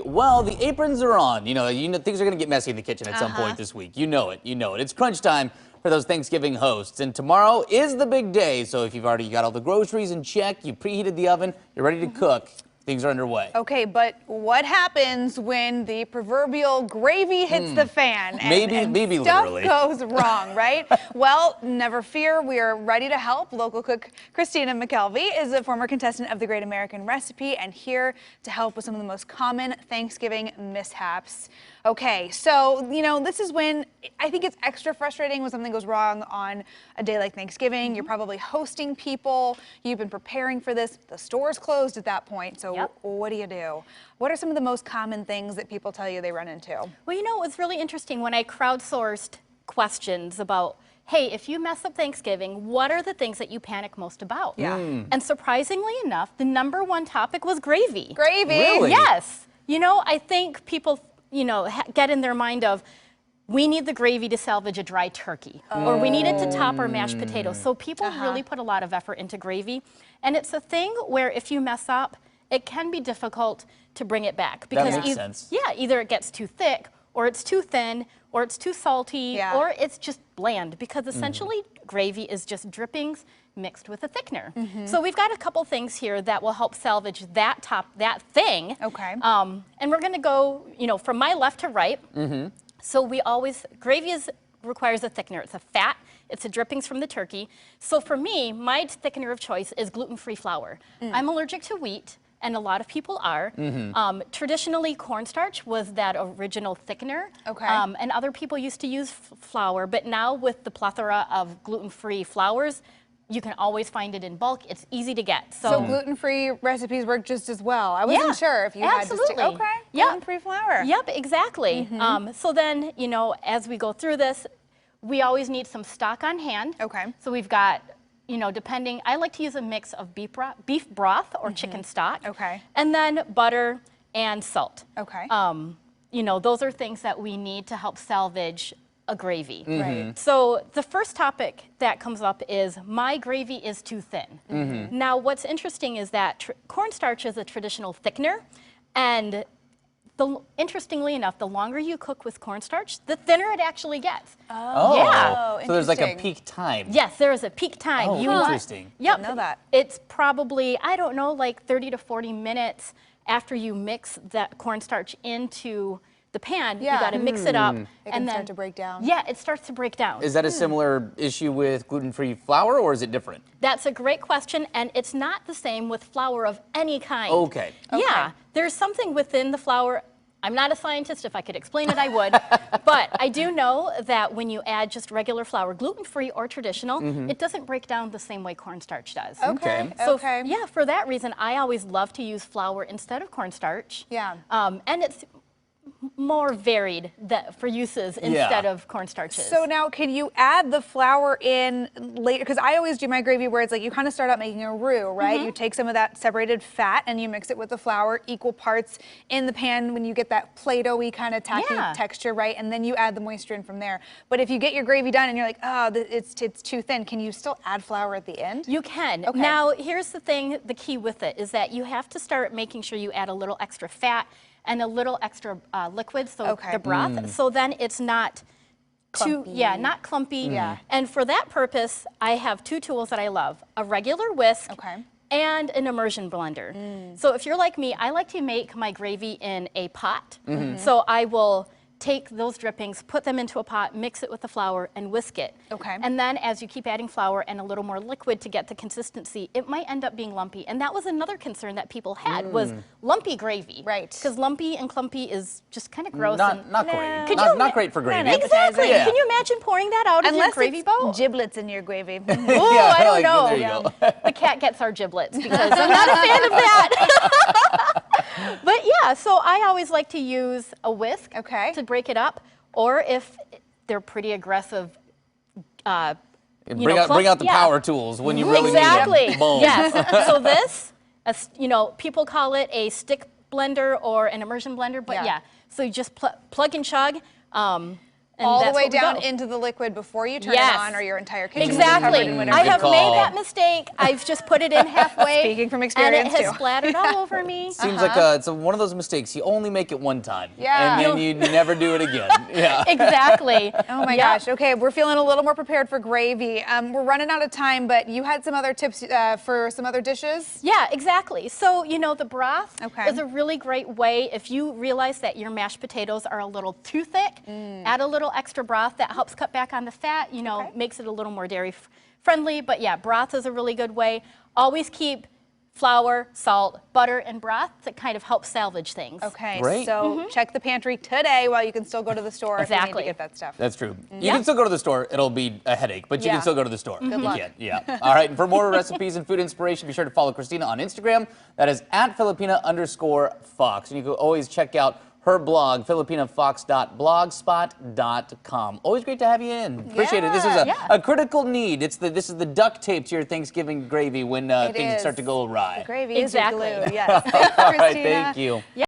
Well, the aprons are on. You know, things are going to get messy in the kitchen at some point this week. You know it. It's crunch time for those Thanksgiving hosts. And tomorrow is the big day. So if you've already got all the groceries in check, you preheated the oven, you're ready to cook, things are underway. Okay, but what happens when the proverbial gravy hits the fan and maybe stuff literally goes wrong, right? Well, never fear, we are ready to help. Local cook Christina McKelvey is a former contestant of the Great American Recipe and here to help with some of the most common Thanksgiving mishaps. Okay, so, this is when I think it's extra frustrating when something goes wrong on a day like Thanksgiving. You're probably hosting people, you've been preparing for this, the store's closed at that point, so what do you do? What are some of the most common things that people tell you they run into? Well, it was really interesting when I crowdsourced questions about, hey, if you mess up Thanksgiving, what are the things that you panic most about? Yeah. And surprisingly enough, the #1 topic was gravy. Gravy? Really? Yes. I think people, get in their mind of, we need the gravy to salvage a dry turkey, or we need it to top our mashed potatoes. So people really put a lot of effort into gravy. And it's a thing where if you mess up, it can be difficult to bring it back. Because that makes sense. Yeah, either it gets too thick, or it's too thin, or it's too salty, or it's just bland. Because essentially, gravy is just drippings mixed with a thickener. So we've got a couple things here that will help salvage that thing. Okay. And we're gonna go, from my left to right. So gravy requires a thickener. It's a fat, it's the drippings from the turkey. So for me, my thickener of choice is gluten-free flour. I'm allergic to wheat, and a lot of people are. Traditionally, cornstarch was that original thickener. Okay. And other people used to use flour, but now with the plethora of gluten-free flours, you can always find it in bulk. It's easy to get. So gluten-free recipes work just as well. I wasn't sure if you had to stick. Okay. Gluten-free flour. Yep, exactly. So then, as we go through this, we always need some stock on hand. Okay. So we've got, I like to use a mix of beef broth or chicken stock. Okay. And then butter and salt. Okay. Those are things that we need to help salvage a gravy. Right. So the first topic that comes up is my gravy is too thin. Now what's interesting is that cornstarch is a traditional thickener, and interestingly enough, the longer you cook with cornstarch, the thinner it actually gets. Oh, yeah. So there's like a peak time. Yes, there is a peak time. Oh, interesting. Yep. I know that. It's probably, I don't know, like 30 to 40 minutes after you mix that cornstarch into the pan. You got to mix it up. It can start to break down. Yeah, it starts to break down. Is that a similar issue with gluten-free flour, or is it different? That's a great question, and it's not the same with flour of any kind. Okay. Yeah, there's something within the flour. I'm not a scientist. If I could explain it, I would. But I do know that when you add just regular flour, gluten-free or traditional, it doesn't break down the same way cornstarch does. Okay. So yeah, for that reason, I always love to use flour instead of cornstarch. Yeah. And it's more varied for uses instead of cornstarches. So now, can you add the flour in later? Because I always do my gravy where it's like you kind of start out making a roux, right? You take some of that separated fat and you mix it with the flour, equal parts in the pan when you get that Play-Doh-y kind of tacky texture, right? And then you add the moisture in from there. But if you get your gravy done and you're like, oh, it's too thin, can you still add flour at the end? You can. Okay. Now, here's the thing, the key with it is that you have to start making sure you add a little extra fat and a little extra liquid, so the broth, so then it's not clumpy. not clumpy. And for that purpose, I have two tools that I love: a regular whisk and an immersion blender. So if you're like me, I like to make my gravy in a pot. So I will take those drippings, put them into a pot, mix it with the flour, and whisk it. Okay. And then as you keep adding flour and a little more liquid to get the consistency, it might end up being lumpy. And that was another concern that people had was lumpy gravy. Right. Because lumpy and clumpy is just kind of gross. Not great. Could you not great for gravy. Exactly. Yeah. Can you imagine pouring that out in your gravy bowl? Giblets in your gravy. Oh, I don't know. There you go. The cat gets our giblets because I'm not a fan of that. But yeah, so I always like to use a whisk to break it up, or if they're pretty aggressive, bring out the power tools when you really need them. Boom. Yes. So this, people call it a stick blender or an immersion blender, but yeah. So you just plug and chug. And all the that's way what we down go. into the liquid before you turn Yes. it on, or your entire kitchen will be covered Exactly. in whatever I you have put. made that mistake. I've just put it in halfway. Speaking from and experience, it has too. splattered all over me. Seems like it's one of those mistakes. You only make it one time. Yeah. And then you never do it again. Yeah. Exactly. Oh my Yep. gosh. Okay, we're feeling a little more prepared for gravy. We're running out of time, but you had some other tips for some other dishes? Yeah, exactly. So, you know, the broth Okay. is a really great way if you realize that your mashed potatoes are a little too thick, add a little extra broth. That helps cut back on the fat, you know, Okay. makes it a little more dairy friendly. But yeah, broth is a really good way. Always keep flour, salt, butter, and broth that kind of help salvage things. Okay, Great. so check the pantry today while you can still go to the store if you need Exactly. to get that stuff. That's true. You Yeah. can still go to the store. It'll be a headache, but you Yeah. can still go to the store. Good You luck. can, yeah. All right, and for more recipes and food inspiration, be sure to follow Christina on Instagram. That is @Filipina_Fox. And you can always check out her blog, filipinafox.blogspot.com. Always great to have you in. Appreciate it. This is Yeah. a critical need. This is the duct tape to your Thanksgiving gravy when It things is. start to go awry. The gravy Exactly. is your glue. Yes. Thanks, All right, Christina. thank you.